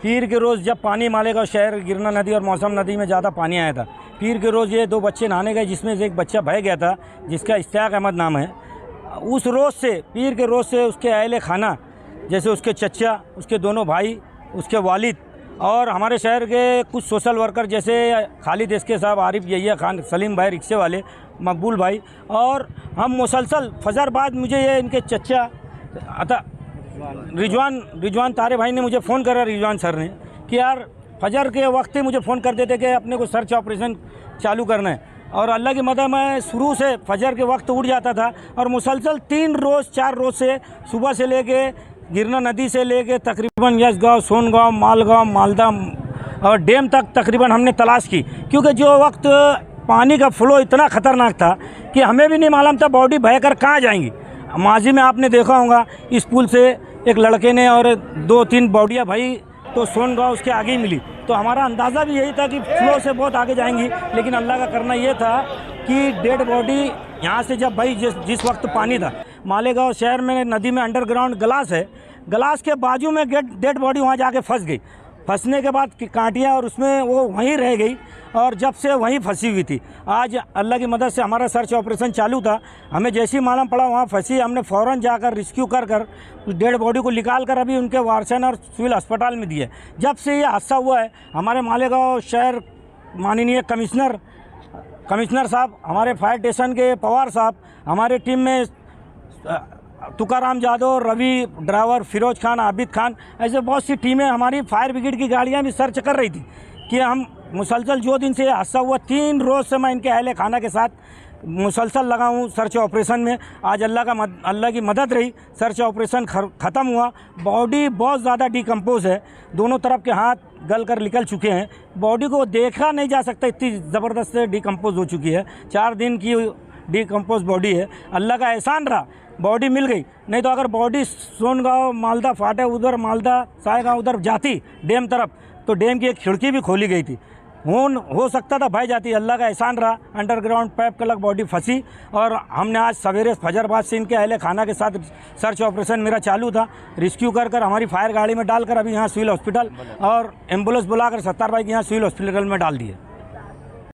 पीर के रोज़ जब पानी मालेगांव शहर, गिरना नदी और मौसम नदी में ज़्यादा पानी आया था, पीर के रोज़ ये 2 बच्चे नहाने गए, जिसमें से एक बच्चा बह गया था, जिसका इश्तियाक अहमद नाम है। उस रोज़ से, पीर के रोज़ से उसके अहले खाना, जैसे उसके चचा, उसके दोनों भाई, उसके वालिद और हमारे शहर के कुछ सोशल वर्कर जैसे खालिद एसके साहब, आरिफ यहिया खान, सलीम भाई रिक्शे वाले, मकबूल भाई, और हम मुसलसल फजर बाद मुझे ये इनके चचा अता रिजवान तारे भाई ने मुझे फ़ोन करा, रिजवान सर ने, कि यार फजर के वक्त ही मुझे फ़ोन कर देते कि अपने को सर्च ऑपरेशन चालू करना है। और अल्लाह की मदद में शुरू से फजर के वक्त उठ जाता था और मुसलसल 3 रोज़ 4 रोज़ से सुबह से लेके गिरना नदी से लेके तकरीबन यशगांव, सोनगांव, मालगांव, मालदा और डैम तक तकरीबन हमने तलाश की, क्योंकि जो वक्त पानी का फ्लो इतना ख़तरनाक था कि हमें भी नहीं मालूम था बॉडी बहकर कहाँ जाएंगी। माजी में आपने देखा होगा इस पुल से एक लड़के ने और 2-3 बॉडियाँ भाई तो सोनगांव उसके आगे ही मिली। तो हमारा अंदाज़ा भी यही था कि फ्लो से बहुत आगे जाएंगी, लेकिन अल्लाह का करना ये था कि डेड बॉडी यहाँ से जब भाई जिस वक्त पानी था, मालेगांव शहर में नदी में अंडरग्राउंड गलास है, गलास के बाजू में डेड बॉडी वहाँ जाके फंस गई। फंसने के बाद कांटियाँ और उसमें वो वहीं रह गई और जब से वहीं फंसी हुई थी। आज अल्लाह की मदद से हमारा सर्च ऑपरेशन चालू था, हमें जैसे ही मालूम पड़ा वहाँ फंसी, हमने फ़ौरन जाकर रेस्क्यू कर उस डेड बॉडी को निकाल कर अभी उनके वारसन और सिविल अस्पताल में दिए। जब से ये हादसा हुआ है, हमारे मालेगांव शहर माननीय कमिश्नर साहब, हमारे फायर स्टेशन के पवार साहब, हमारे टीम में तुकाराम जादव, रवि ड्राइवर, फिरोज खान, आबिद खान, ऐसे बहुत सी टीमें, हमारी फायर ब्रिगेड की गाड़ियां भी सर्च कर रही थी कि हम मुसलसल जो दिन से हादसा हुआ 3 रोज़ से मैं इनके अहले खाना के साथ मुसलसल लगा हूँ सर्च ऑपरेशन में। आज अल्लाह की मदद रही, सर्च ऑपरेशन ख़त्म हुआ। बॉडी बहुत ज़्यादा डिकम्पोज है, दोनों तरफ के हाथ गल कर निकल चुके हैं, बॉडी को देखा नहीं जा सकता, इतनी ज़बरदस्त से डिकम्पोज हो चुकी है। 4 दिन की डिकम्पोज बॉडी है। अल्लाह का एहसान रहा, बॉडी मिल गई, नहीं तो अगर बॉडी सोनगांव मालदा फाटे उधर, मालदा सायगांव उधर जाती डैम तरफ, तो डैम की एक खिड़की भी खोली गई थी, हो सकता था भाई जाती। अल्लाह का एहसान रहा, अंडरग्राउंड पाइप का लग बॉडी फंसी और हमने आज सवेरे फजर बाद से इनके अहले खाना के साथ सर्च ऑपरेशन मेरा चालू था। रेस्क्यू कर हमारी फायर गाड़ी में डालकर अभी यहाँ सिविल हॉस्पिटल और एम्बुलेंस बुलाकर 70 भाई के यहाँ सिविल हॉस्पिटल में डाल दिए।